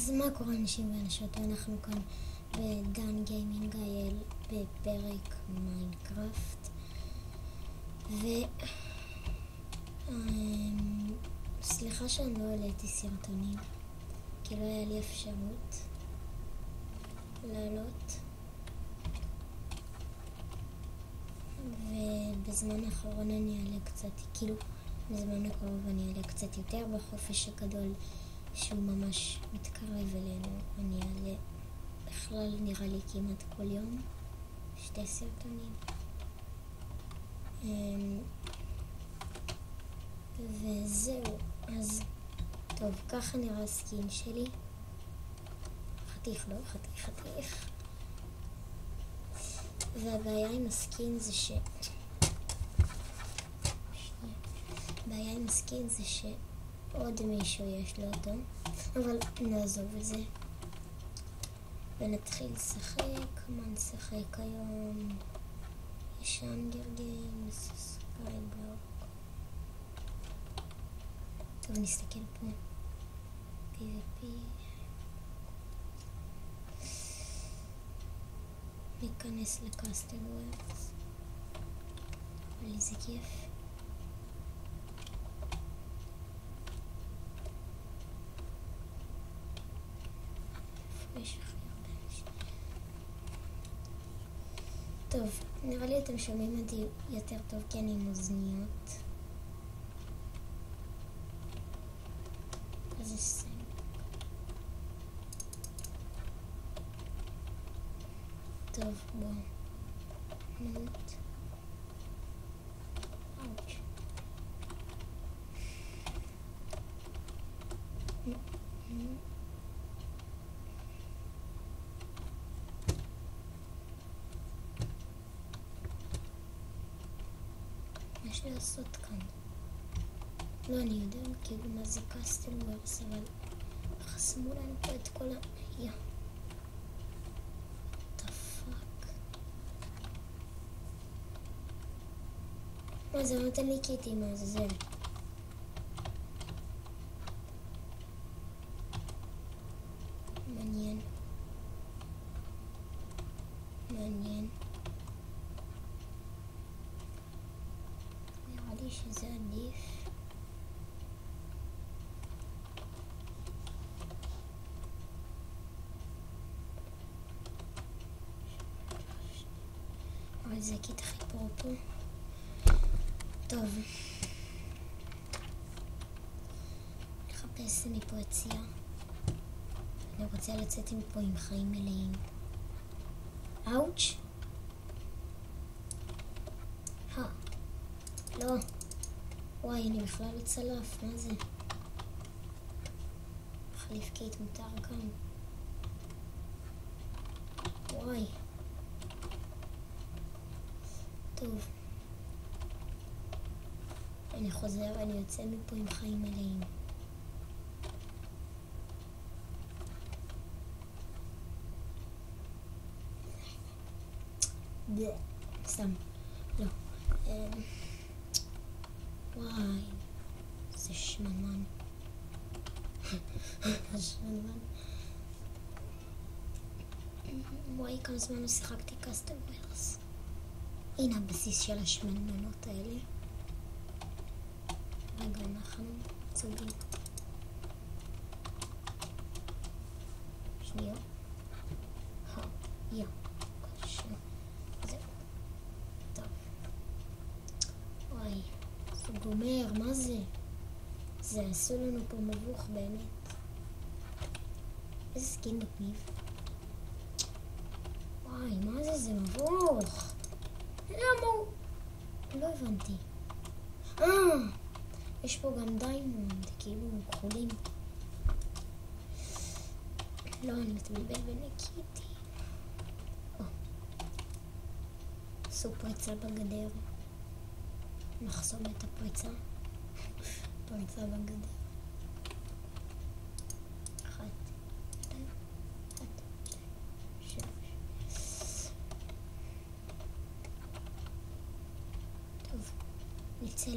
אז מה קורה אנשים ואנשות? אנחנו כאן בדן גיימינג אייל בפרק מיינקראפט סליחה שאני לא העליתי סרטונים כי לא היה לי אפשרות לעלות, ובזמן האחרון אני אעלה קצת, כאילו בזמן הקרוב אני אעלה קצת יותר. בחופש הגדול שהוא ממש מתקרב אלינו אני אעלה בכלל נראה לי כמעט כל יום 2 סרטונים. וזהו, אז טוב, ככה נראה הסקין שלי. חתיך, לא? חתיך. והבעיה עם הסקין זה שעוד מישהו יש לו אותו, אבל נעזוב את זה ונתחיל לשחק. מה נשחק היום? יש אנגר גיימס, סקייבלוק. טוב, נסתכל פה. PvP. ניכנס לקאסטל וורדס. לי זה כיף. יש הכי הרבה אנשים. טוב, נראה לי אתם שומעים אותי יותר טוב כי אני עם אוזניות. אז יש טוב, בואו נמות. אוץ'. מה יש לי לעשות כאן? לא, אני יודע כאילו מה זה קאסטל וורס, אבל חסמו לנו פה את כל יא. מה זה נותן לי קיטי, מה זה זה? מעניין. נראה לי שזה עדיף. אבל זה קיט הכי פרופו. טוב, לחפש מפה יציאה. אני רוצה לצאת מפה עם חיים מלאים. אאוץ'. לא. וואי, אני בכלל לא צלף, מה זה? מחליף קיט מותר כאן. וואי. טוב. אני חוזר, אני יוצא מפה עם חיים מלאים. סתם, לא. וואי, זה שמנמן. וואי, כמה זמן לא שיחקתי קאסטל וורס. הנה הבסיס של השמנמנות האלה. רגע, אנחנו צוגים. שנייה. קשה. זהו. טוב. וואי, זה גומר, מה זה? זה עשו לנו פה מבוך באמת. איזה סקין מגניב. וואי, מה זה? זה מבוך. למה הוא? לא הבנתי. יש פה גם דיימונד, כאילו כחולים. לא, אני מתבלבל בנקיטי. עשו פריצה בגדר. נחסום את הפריצה. פריצה בגדר. 1, 2, 3. טוב, נצא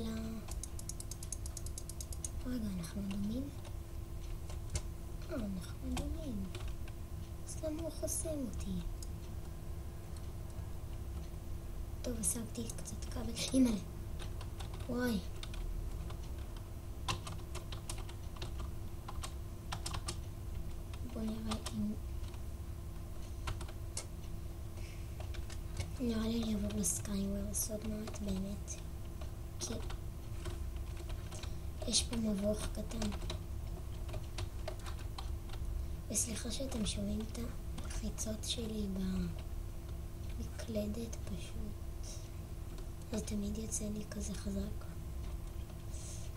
רגע, אנחנו דומים? אנחנו אדומים. אז למה הוא חוסם אותי? טוב, השגתי קצת כבל. אימא'לה. וואי. בוא נראה אם... נראה לי לעבור לסקייוורס עוד מעט באמת. כי... יש פה מבוך קטן. וסליחה שאתם שומעים את החיצות שלי במקלדת פשוט. זה תמיד יוצא לי כזה חזק.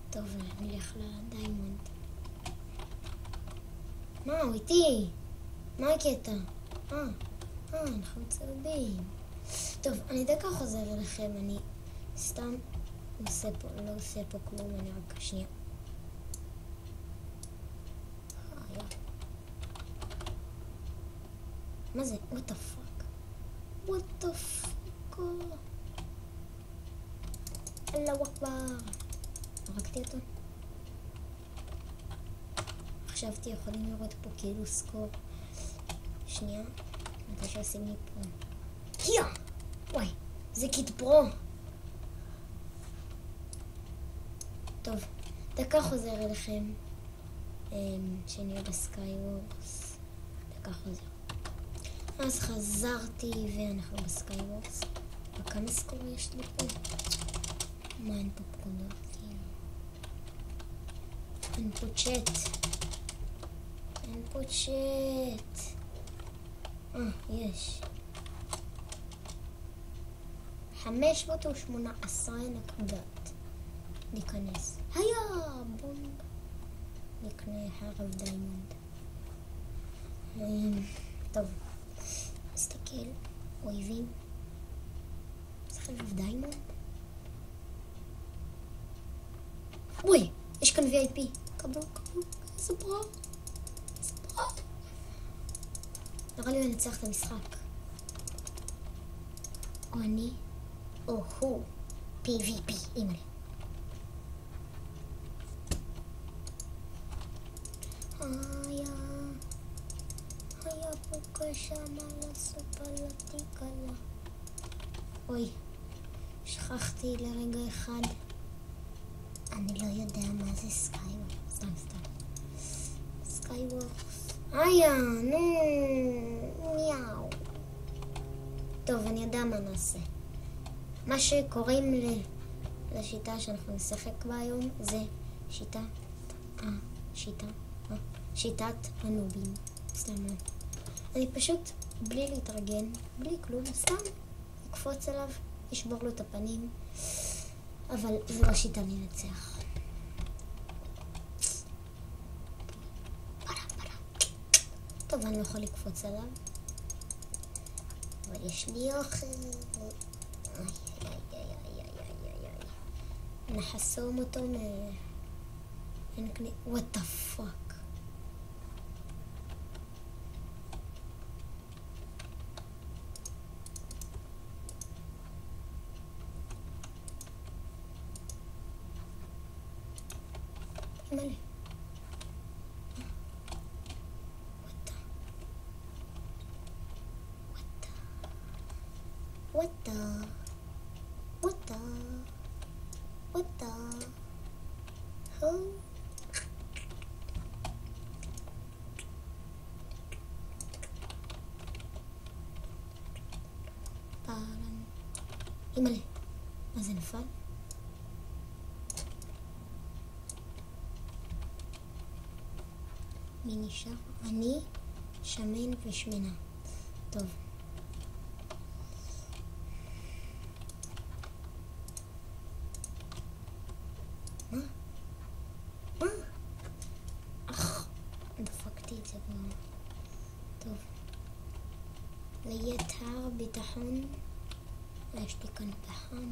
טוב, נלך לדיימונד. מה, הוא איתי? מה הקטע? אנחנו צהובים. טוב, אני דקה חוזר אליכם, אני סתם לא עושה פה כלום, אני רק שנייה. מה זה? What the fuck? What the fuck? אללה אכבר. הרגתי אותו. חשבתי יכולים לראות פה כאילו סקור. שנייה. מתי שעושים לי פה. היה! וואי, זה קיד פרו. טוב, דקה חוזר אליכם. שנהיה בסקייוורס. דקה חוזר. אז חזרתי ואנחנו בסקייוורס. וכמה סקור יש לי פה? מה, אין פה פקודות? אין פה צ'אט. אין פה צ'אט. יש. 518 נקודות. ניכנס. היה! בונג. נקנה חרב דיימונד. טוב. נסתכל. אויבים. זה חרב דיימונד? אוי! יש כאן VIP. קבלו. איזה ברור. נראה לי לנצח את המשחק. או אני, או הוא. PvP. אימא'לה. היה פה קשנה לסופלתי קלה. אוי, שכחתי לרגע אחד. אני לא יודע מה זה סקייוורס. סתם. סקייוורס. נו, מיאו. טוב, אני יודע מה נעשה. מה שקוראים לשיטה שאנחנו נשחק בה היום זה שיטת הנובים. סתם. אני פשוט, בלי להתרגן, בלי כלום, סתם אקפוץ עליו, אשבור לו את הפנים, אבל זו לא שיטה לנצח. טוב, אני לא יכול לקפוץ עליו, אבל יש לי אוכל. נחסום אותו what the fuck? מלא. What the hell? אימא'לה, מה זה נפל? מי נשאר? אני שמן ושמנה. טוב. דפקתי את זה כבר. טוב. ליתר ביטחון. יש לי כאן פחם.